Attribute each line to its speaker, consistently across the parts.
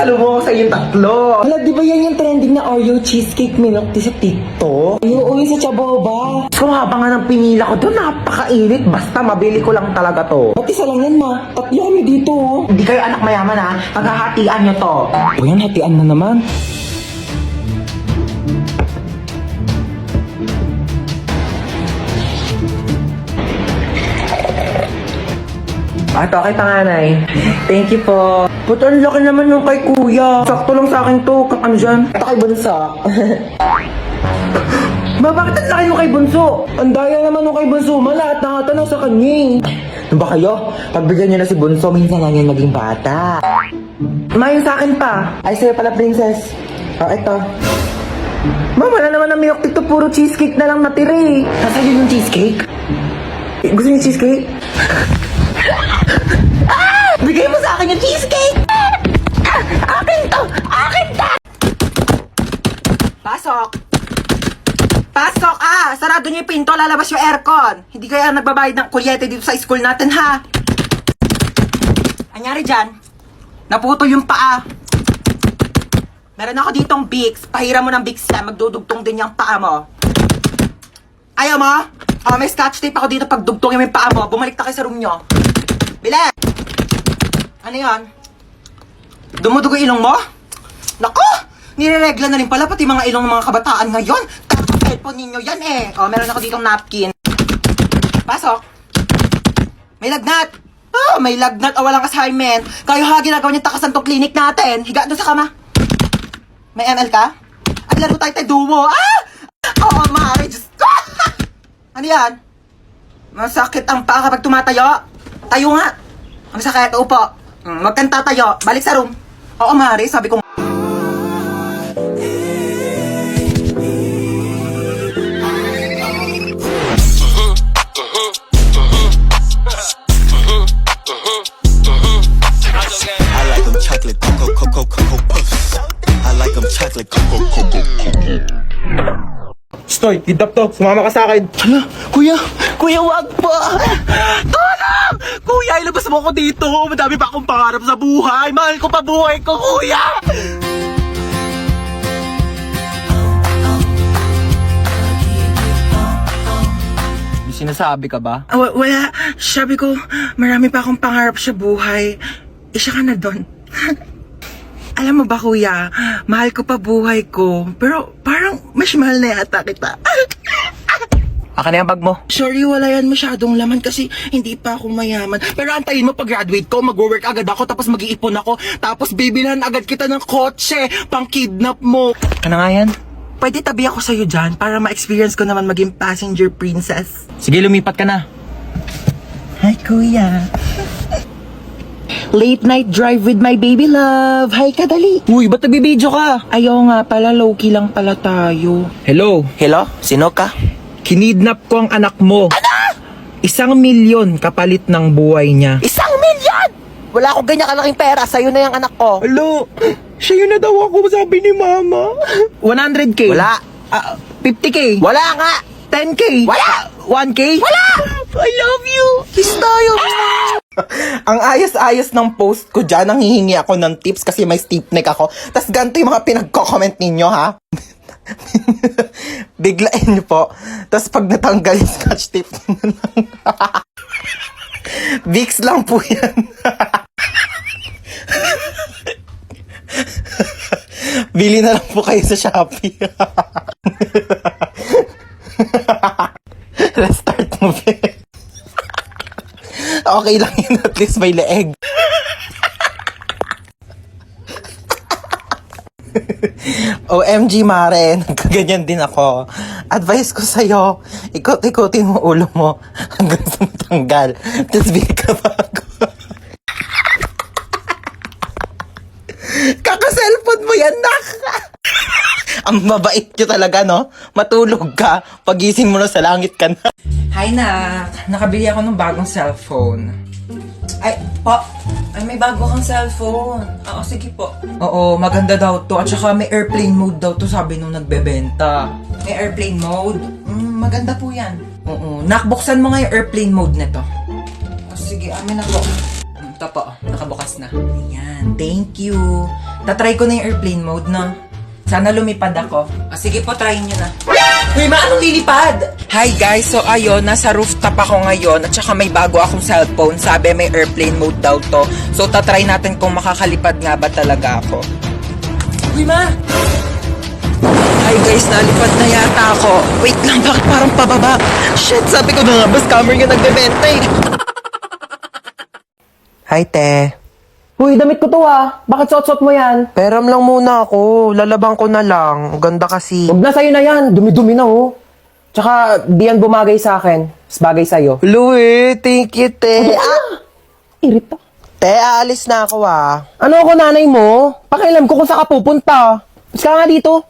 Speaker 1: Pasalubong ko sa inyong tatlo.
Speaker 2: Hala, di ba yan yung trending na Oreo cheesecake milk tea sa TikTok? Ay, oo, yung sa Chaboba.
Speaker 1: So habang nga ng pinila ko doon, napakainit. Basta mabili ko lang talaga to.
Speaker 2: Ba't isa lang yan, ma? Tatlo kami dito, oh.
Speaker 1: Hindi kayo anak mayaman ha. Paghahatian nyo to.
Speaker 2: O yan, hatian na naman.
Speaker 1: Ito, kay panganay. Thank you po. Puto, ang laki naman nung kay kuya. Sakto lang sa akin to. Ano dyan?
Speaker 2: Ito kay Bunso.
Speaker 1: Ma, bakit ang laki nung kay Bunso?
Speaker 2: Ang daya naman nung kay Bunso, ma. Lahat nakatanaw sa kanya.
Speaker 1: Ano ba kayo? Pagbigyan nyo na si Bunso, minsan lang yan naging bata. Ma, yung sa akin pa.
Speaker 2: Ay, sa'yo pala, princess.
Speaker 1: Oh, ito. Ma, wala naman ng milk dito. Puro cheesecake na lang natira eh. Nasaan yun yung cheesecake? Gusto niyo cheesecake? Bigay mo sa akin yung cheesecake! Akin to! Akin to! Pasok! Pasok! Sarado niyo yung pinto, lalabas yung aircon! Hindi kaya nagbabayad ng kuryente dito sa school natin, ha? Anyari dyan? Naputol yung paa. Meron ako ditong Vicks. Pahiram mo ng Vicks yan, magdudugtong din yung paa mo. Ayaw mo? May scotch tape ako dito pag dugtongin mo yung paa mo. Bumalik na kayo sa room nyo. Bile! Ano yan? Dumudugo ilong mo? Naku! Nireregla na rin pala pati mga ilong ng mga kabataan ngayon. Tapos cellphone ninyo yan eh. Meron ako ditong napkin. Pasok. May lagnat. May lagnat o walang assignment. Kayo ha, ginagawa niyo takasan tong clinic natin. Higa doon sa kama. May ML ka? Ay, laro tayo duo. Oo, maaari. Diyos ko! Ano yan? Masakit ang paa kapag tumatayo. Tayo nga. Masakit, upo. Wag kang tatayo. Balik sa room. Oo, maaari. Sabi ko.
Speaker 3: I like them chocolate cocoa puffs. I like them chocolate cocoa.
Speaker 4: Stoy, kidnap to. Sumama ka sa akin.
Speaker 1: Hala, kuya. Kuya, wag po. Tulong! Kuya, ilabas mo ako dito. Madami pa akong pangarap sa buhay. Mahal ko pa buhay ko, kuya. May sinasabi ka ba?
Speaker 2: Wala. Sabi ko, marami pa akong pangarap sa buhay. Isa ka na doon. Alam mo ba, kuya, mahal ko pa buhay ko. Pero parang mas mahal na yata kita.
Speaker 1: Akin na yung bag mo.
Speaker 2: Sorry, wala yan masyadong laman kasi hindi pa ako mayaman. Pero antayin mo pag-graduate ko, mag-work agad ako, tapos mag-iipon ako. Tapos bibilhan agad kita ng kotse, pang-kidnap mo.
Speaker 1: Ano nga yan?
Speaker 2: Pwede tabi ako sa'yo dyan para ma-experience ko naman maging passenger princess.
Speaker 1: Sige, lumipat ka na.
Speaker 2: Hi, kuya. Late night drive with my baby love. Hi, kadali.
Speaker 1: Uy, ba't nagbibideo ka?
Speaker 2: Ayaw nga pala, low-key lang pala tayo.
Speaker 4: Hello,
Speaker 1: Hello? Sino ka?
Speaker 4: kinidnap ko ang anak mo. Ano? 1,000,000 kapalit ng buhay niya.
Speaker 1: 1,000,000! Wala akong ganyan kalaking pera. Sa'yo na yung anak ko.
Speaker 4: Hello, siya yun na daw ako, sabi ni mama. 100K?
Speaker 1: Wala.
Speaker 4: 50K?
Speaker 1: Wala nga.
Speaker 4: 10K?
Speaker 1: Wala.
Speaker 4: 1K?
Speaker 1: Wala!
Speaker 4: I love you.
Speaker 1: Kiss tayo.
Speaker 5: Ang ayos-ayos ng post ko dyan, nanghihingi ako ng tips kasi may stiff neck ako. Tas ganito yung mga pinagko-comment ninyo, ha? Biglain nyo po. Tas pag natanggal yung scotch tape, Vicks lang po yan. Bili na lang po kayo sa Shopee. Let's start movie. Okay lang yun, at least may leeg. OMG, Mare, nagkaganyan din ako. Advice ko sa'yo, ikot-ikotin mo ulo mo hanggang sa matanggal. Tapos bili ka bago. Kaka-cellphone mo yan, nak! Ang mabait nyo talaga, no? Matulog ka, pagising mo na sa langit ka na.
Speaker 2: Hi, nak. Nakabili ako ng bagong cellphone. Ay, po. Ay, may bago kang cellphone. Oo, sige po. Oo, maganda daw to. At saka may airplane mode daw to, sabi nung nagbebenta. May airplane mode? Maganda po yan. Oo. Nakbuksan mo nga yung airplane mode nito. Oh, sige, amin na po. Ito po, nakabukas na. Ayan, thank you. Tatry ko na yung airplane mode, no? Sana lumipad ako. Sige po, try nyo na. Uy, anong lilipad? Hi guys, so ayun, nasa rooftop ako ngayon at saka may bago akong cellphone. Sabi may airplane mode daw to. So tatry natin kung makakalipad nga ba talaga ako. Uy, Ma! Hi guys, nalipad na yata ako. Wait lang, bakit parang pababa? Shit, sabi ko na nga, ba scammer yung nagbebenta eh.
Speaker 5: Hi, te.
Speaker 6: Uy, damit ko to Bakit suot-suot mo yan?
Speaker 5: Peram lang muna ako. Lalabang ko na lang. Ang ganda kasi.
Speaker 6: Huwag na sa'yo na yan. Dumi-dumi na Tsaka, di yan bumagay sa akin. Mas bagay sa'yo.
Speaker 5: Louie, thank you, te.
Speaker 6: Irita.
Speaker 5: Te, aalis na ako
Speaker 6: Ano ako nanay mo? Pakialam ko kung saan ka pupunta. Mas ka nga dito.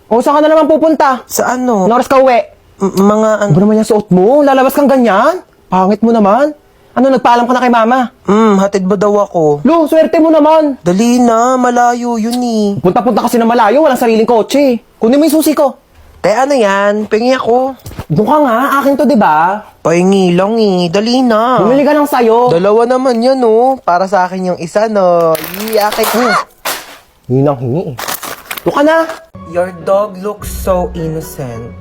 Speaker 6: O, saan ka na naman pupunta?
Speaker 5: Sa ano?
Speaker 6: Noras ka uwi.
Speaker 5: Mga ano?
Speaker 6: Ano ba naman yung suot mo? Lalabas kang ganyan? Pangit mo naman. Ano, nagpaalam ka na kay mama?
Speaker 5: Hatid ba daw ako?
Speaker 6: Lo, swerte mo naman.
Speaker 5: Dali na, malayo yun eh.
Speaker 6: Punta-punta kasi na malayo, walang sariling kotse. Kunin mo yung susi ko.
Speaker 5: Te, ano yan? Pengi ako.
Speaker 6: Doon ka nga, akin to, di ba?
Speaker 5: Pahingi lang eh. Dali na.
Speaker 6: Bumili ka lang sa'yo.
Speaker 5: Dalawa naman yan, oh. Para sa akin yung isa, no. Akin.
Speaker 6: Yun ang hingi eh. Doon ka na.
Speaker 5: Your dog looks so innocent.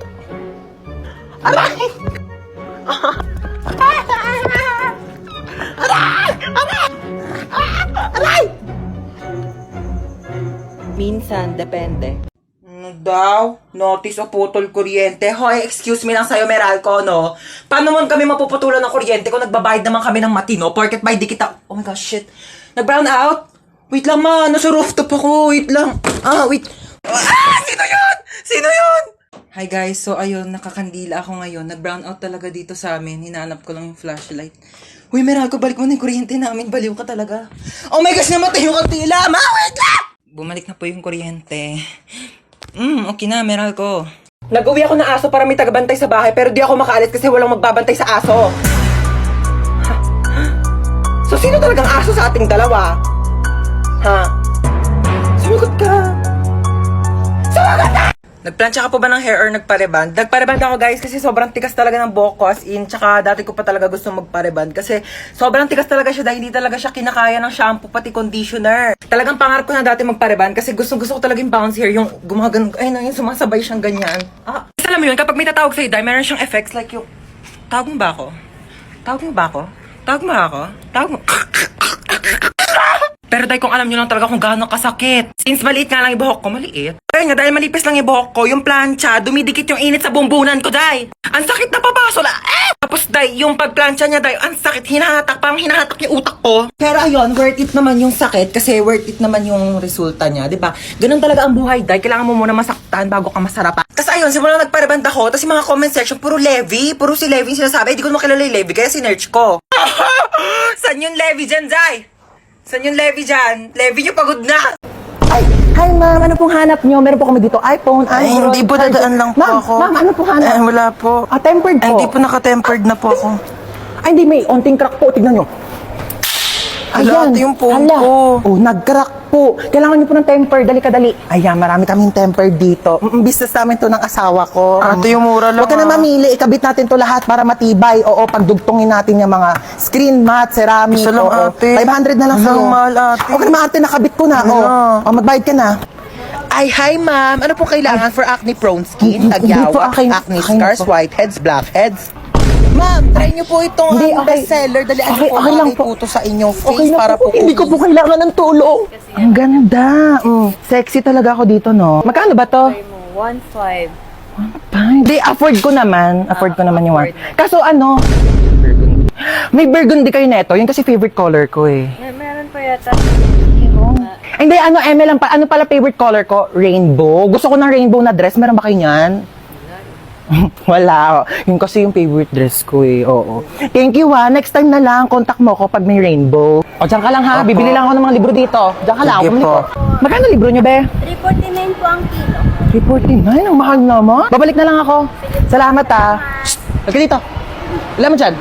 Speaker 1: Minsan, depende.
Speaker 2: Ano daw? Notice o putol kuryente? Hoy, excuse me lang sa'yo, Meralco, no? Paano naman kami mapuputulan ng kuryente kung nagbabayad naman kami ng matino? Porket by di kita... Oh my gosh, shit. Nag-brown out? Wait lang, ma. Nasa rooftop ako. Wait lang. Wait. Sino yun? Sino yun? Hi guys, so ayun, nakakandila ako ngayon. Nag-brown out talaga dito sa amin. Hinahanap ko lang yung flashlight. Uy, Meralco, balik mo na yung kuryente namin. Baliw ka talaga. Oh my gosh, namatay yung kantila. Ma, wait lang! Bumalik na po yung kuryente. Okay na, Meralco.
Speaker 1: Nag-uwi ako ng aso para may tagabantay sa bahay pero di ako makaalis kasi walang magbabantay sa aso. So, sino talagang aso sa ating dalawa? Ha? Sumagot ka. Sumagot ka!
Speaker 2: Nagplansya ka po ba ng hair or nagpareband?
Speaker 1: Nagpareband ako guys kasi sobrang tigas talaga ng buhok ko as in. Tsaka dati ko pa talaga gusto magpareband kasi sobrang tigas talaga siya dahil hindi talaga siya kinakaya ng shampoo pati conditioner. Talagang pangarap ko na dati magpareband kasi gusto ko talaga yung bouncy hair, yung gumagan, ay no, yung sumasabay siyang ganyan. Kasi alam mo yun, kapag may tatawag sa'yo, dahil meron siyang effects like yung, tawag mo ba ako? Tawag mo ba ako? Tawag mo ako? Tawag mo? Pero dahil kung alam nyo lang talaga kung gaano kasakit. Since maliit nga lang yung buhok ko, maliit. Pero nga, dahil malipis lang yung buhok ko, yung plancha, dumidikit yung init sa bumbunan ko, day. Ang sakit na papaso na, Tapos, day, yung pagplancha niya, day, ang sakit, hinahatak, parang hinahatak yung utak ko. Pero ayun, worth it naman yung sakit kasi worth it naman yung resulta niya, di ba? Ganun talaga ang buhay, day. Kailangan mo muna masaktan bago ka masarapan. Tapos ayun, simula nagpareband ako, tapos yung mga comment section, puro Levi, puro si Levi yung sinasabi. Di ko makilala yung Levi, kaya sinerch ko. San yung Levi dyan, day? San yung Levi dyan? Levi nyo pagod na!
Speaker 6: Ay, hi ma'am, ano pong hanap nyo? Meron po kami dito iPhone,
Speaker 5: Ay,
Speaker 6: Android.
Speaker 5: hindi po, dadaan lang po ako.
Speaker 6: Ma'am, ano po hanap?
Speaker 5: Wala po.
Speaker 6: Tempered po.
Speaker 5: Ay, hindi po nakatempered na po ako.
Speaker 6: Ay, hindi, may onting crack po. Tignan nyo.
Speaker 5: Hala, ito yung phone
Speaker 6: hala.
Speaker 5: ko.
Speaker 6: Oh, nag-crack po. Kailangan nyo po ng temper. Dali ka, dali. Ayan, marami kaming temper dito. Business namin to ng asawa ko.
Speaker 5: Ate, yung mura lang.
Speaker 6: Huwag ka na mamili. Ikabit natin to lahat para matibay. Oo, pagdugtungin natin yung mga screen mat, ceramic.
Speaker 5: Isa lang,
Speaker 6: oo.
Speaker 5: ate.
Speaker 6: 500 na lang
Speaker 5: Ang
Speaker 6: sa'yo.
Speaker 5: mahal, ate.
Speaker 6: Huwag ka na ate, nakabit ko na.
Speaker 5: Ano
Speaker 6: Oo.
Speaker 5: na?
Speaker 6: Oh, magbayad ka na.
Speaker 5: Ay, hi ma'am. Ano po kailangan for acne prone skin?
Speaker 6: Hindi po,
Speaker 5: Tagyawak,
Speaker 6: akin-
Speaker 5: acne
Speaker 6: akin
Speaker 5: scars,
Speaker 6: po.
Speaker 5: whiteheads, blackheads. Ma'am, try niyo po itong
Speaker 6: Hindi, okay.
Speaker 5: bestseller. Dali, ano
Speaker 6: Okay,
Speaker 5: po,
Speaker 6: okay lang po.
Speaker 5: po sa inyong face
Speaker 6: Okay na
Speaker 5: para po.
Speaker 6: Hindi ko po kailangan ng tulong. Ang ganda. Sexy talaga ako dito, no? Magkano ba to?
Speaker 7: 1.5.
Speaker 6: Hindi, afford ko naman. Afford ko naman yung one. Kaso ano? May burgundy kayo neto. Yun kasi favorite color ko eh.
Speaker 7: Meron pa yata.
Speaker 6: Hindi, ano, lang pa. Ano pala favorite color ko? Rainbow. Gusto ko ng rainbow na dress. Meron ba kayo niyan? Wala. Yun kasi yung favorite dress ko eh. Oo. Thank you Next time na lang, contact mo ko pag may rainbow. O, dyan ka lang ha.
Speaker 5: Opo.
Speaker 6: Bibili lang ako ng mga libro dito. Dyan ka lang.
Speaker 5: Sige
Speaker 6: Bumili
Speaker 5: po.
Speaker 6: ko. Magkano libro nyo, be?
Speaker 7: 349 po ang kilo.
Speaker 6: 349? Ang mahal naman. Babalik na lang ako. Salamat Shh! Halika dito. Alam mo dyan?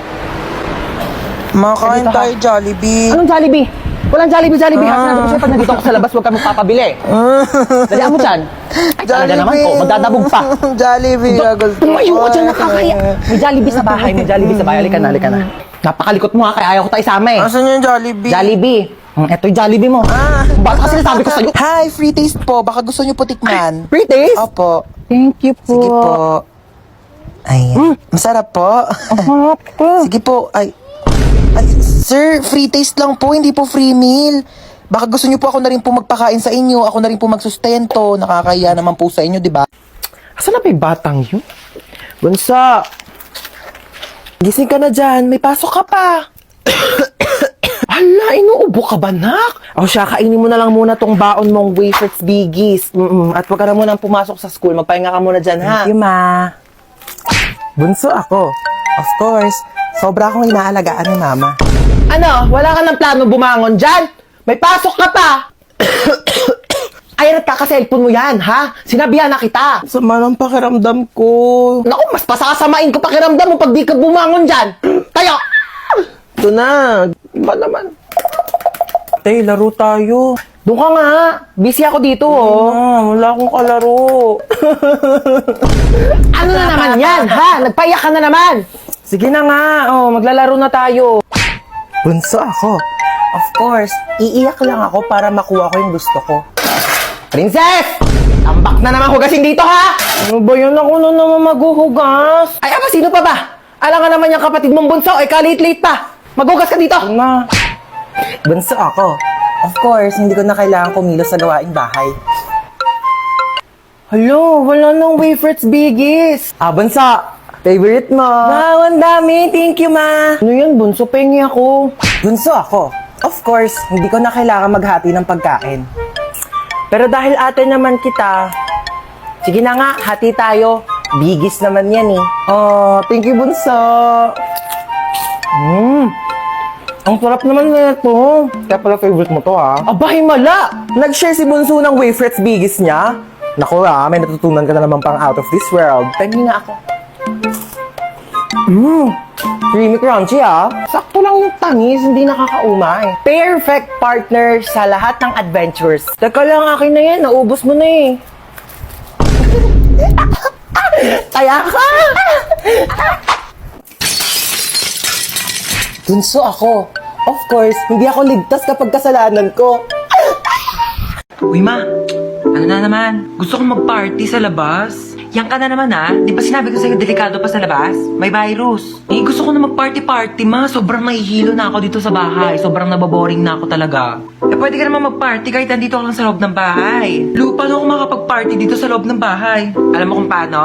Speaker 5: Makain
Speaker 6: Dito, ha?
Speaker 5: tayo, Jollibee.
Speaker 6: Anong Jollibee? Walang Jollibee. Sinabi ko sa'yo, pag nandito ako sa labas, huwag ka magpapabili. Dalihan mo dyan. Ay, talaga naman po. Magdadabog pa.
Speaker 5: Jollibee.
Speaker 6: Tumayo ka dyan, nakakaya. May Jollibee sa bahay. Halika na. Napakalikot mo ha, kaya ayaw ko tayo isama eh.
Speaker 5: Asan yung Jollibee?
Speaker 6: Jollibee. Eto yung Jollibee mo. Bakit kasi sabi ko sa'yo?
Speaker 5: Hi, free taste po. Baka gusto nyo po tikman.
Speaker 6: Free taste?
Speaker 5: Opo.
Speaker 6: Thank you po.
Speaker 5: Sige po. Ay, masarap po.
Speaker 6: Sarap po.
Speaker 5: Sige po. Ay, sir, free taste lang po, hindi po free meal. Baka gusto nyo po ako na rin po magpakain sa inyo. Ako na rin po magsustento. Nakakaya naman po sa inyo, di ba?
Speaker 6: Asan na ba yung batang yun? Bunso! Gising ka na dyan. May pasok ka pa. Hala, inuubo ka ba, nak? O siya, kainin mo na lang muna tong baon mong wafers biggies. At huwag ka na munang pumasok sa school. Magpahinga ka muna dyan, ha?
Speaker 5: Thank you, ma. Bunso ako. Of course. Sobra akong inaalagaan ni mama.
Speaker 6: Ano? Wala ka ng plano bumangon dyan? May pasok ka pa! Ay, nagkaka-cellphone mo yan, ha? Sinabihan na kita.
Speaker 5: Sama ng pakiramdam ko.
Speaker 6: Naku, mas pasasamain ko pakiramdam mo pag di ka bumangon dyan. Tayo!
Speaker 5: Ito na. Iba naman. Tay, laro tayo.
Speaker 6: Doon ka nga. Busy ako dito, oh.
Speaker 5: Wala akong kalaro.
Speaker 6: Ano na naman yan, ha? Nagpaiyak ka na naman.
Speaker 5: Sige na nga.
Speaker 6: Oh, maglalaro na tayo.
Speaker 5: Bunso ako. Of course, iiyak lang ako para makuha ko yung gusto ko.
Speaker 6: Princess! Tambak na naman hugasin dito, ha?
Speaker 5: Ano ba yun? Ako na naman maghuhugas.
Speaker 6: Ay, ama, sino pa ba? Alam nga naman yung kapatid mong bunso, ay kalit-late pa. Maghugas ka dito.
Speaker 5: Na. Bunso ako. Of course, hindi ko na kailangan kumilos sa gawaing bahay.
Speaker 6: Hello, wala nang wafers biggies.
Speaker 5: Bunso. Favorite mo.
Speaker 6: Wow, ang dami. Thank you, ma. Ano yan, bunso? Pengi ako.
Speaker 5: Bunso ako. Of course, hindi ko na kailangan maghati ng pagkain.
Speaker 6: Pero dahil ate naman kita, sige na nga, hati tayo. Bigis naman yan eh.
Speaker 5: Oh, thank you, Bunso.
Speaker 6: Ang sarap naman na ito.
Speaker 5: Kaya pala favorite mo to, ha?
Speaker 6: Aba, himala!
Speaker 5: Nag-share si Bunso ng wafers bigis niya. Naku, may natutunan ka na naman pang out of this world.
Speaker 6: Pengi nga ako.
Speaker 5: Creamy crunchy, ha?
Speaker 6: Sakto lang yung tanis, hindi nakakaumay. Perfect partner sa lahat ng adventures. Teka lang, akin na yan. Naubos mo na eh. Taya ka!
Speaker 5: Bunso ako. Of course, hindi ako ligtas kapag kasalanan ko.
Speaker 2: Uy, ma. Ano na naman? Gusto kong mag-party sa labas. Yan ka na naman, ha? Di ba sinabi ko sa'yo, delikado pa sa labas? May virus. Eh, gusto ko na mag-party-party, ma. Sobrang mahihilo na ako dito sa bahay. Sobrang nababoring na ako talaga. Eh, pwede ka naman mag-party kahit nandito ka lang sa loob ng bahay. Lu, paano ako makapag-party dito sa loob ng bahay? Alam mo kung paano?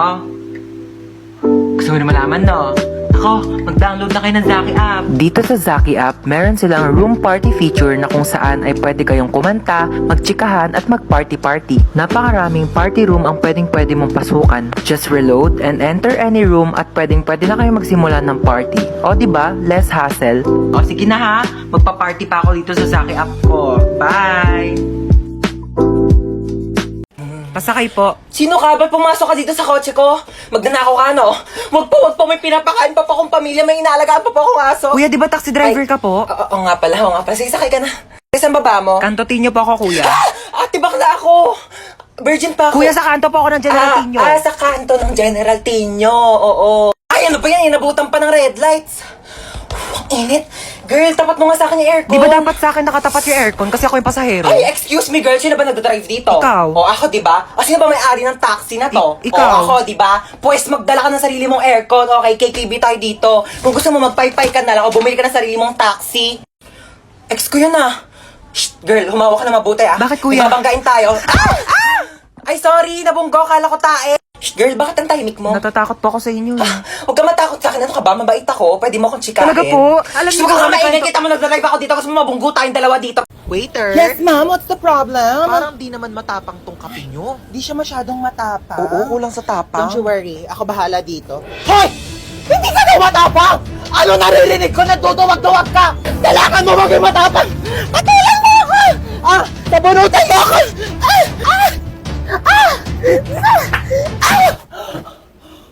Speaker 2: Gusto mo na malaman, no? Ako, mag-download na kayo ng Zaki app.
Speaker 8: Dito sa Zaki app, meron silang room party feature na kung saan ay pwede kayong kumanta, magtsikahan at mag-party-party. Napakaraming party room ang pwedeng-pwede mong pasukan. Just reload and enter any room at pwedeng-pwede na kayo magsimula ng party. O diba, less hassle.
Speaker 2: O, sige na ha. Magpa-party pa ako dito sa Zaki app ko. Bye! Pasakay po.
Speaker 1: Sino ka? Ba't pumasok ka dito sa kotse ko? Magnanakaw ka, no? Wag po, may pinapakain pa po akong pamilya, may inaalagaan pa po akong aso.
Speaker 2: Kuya, di ba taxi driver ka po?
Speaker 1: Oo nga pala. Sige, sakay ka na. Saan baba mo?
Speaker 2: Kantotinyo po ako, kuya.
Speaker 1: Ate, bakla ako. Virgin pa ako.
Speaker 2: Kuya, sa kanto po ako ng General Tinyo.
Speaker 1: Sa kanto ng General Tinyo, oo. Ay, ano ba yan? Inabutan pa ng red lights. Ang init. Girl, tapat mo nga sa akin yung aircon.
Speaker 2: Di ba dapat sa akin nakatapat yung aircon kasi ako yung pasahero?
Speaker 1: Ay, excuse me, girl. Sino ba nagdadrive dito?
Speaker 2: Ikaw.
Speaker 1: O, ako, di ba? O, sino ba may-ari ng taxi na to?
Speaker 2: Ikaw.
Speaker 1: O, ako, di ba? Pues, magdala ka ng sarili mong aircon. Okay, KKB tayo dito. Kung gusto mo, magpaypay ka na lang o bumili ka ng sarili mong taxi. Ex ko yun, ah. Shh, girl, humawa ka na mabuti, ah.
Speaker 2: Bakit, kuya?
Speaker 1: May babanggain tayo. Ay, sorry. Nabunggo. Kala ko tae. Shh, girl, bakit ang tahimik mo?
Speaker 2: Natatakot po ako sa inyo.
Speaker 1: Huwag ka matakot sa akin. Ano ka ba? Mabait ako. Pwede mo akong chikahin.
Speaker 2: Talaga po? Alam niyo
Speaker 1: Huwag ka
Speaker 2: ba,
Speaker 1: maingay.
Speaker 2: kwento-
Speaker 1: Kita mo nagdadrive ako dito kasi mabunggo tayong dalawa dito.
Speaker 5: Waiter?
Speaker 6: Yes, ma'am. What's the problem?
Speaker 5: Parang di naman matapang tong kape nyo.
Speaker 6: Di siya masyadong matapang.
Speaker 5: Oo, kulang sa tapang.
Speaker 6: Don't you worry. Ako bahala dito. Hoy! Hindi ka daw matapang! Ano naririnig ko? Nagduduwag-duwag ka! Kailangan mo maging matapang! Patulan mo ako! Nabunutan mo ako!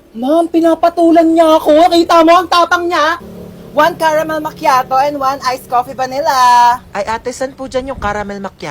Speaker 6: Ma'am, pinapatulan niya ako. Kita mo ang tapang niya. 1 caramel macchiato and 1 iced coffee vanilla.
Speaker 5: Ay ate, saan po dyan yung caramel macchiato?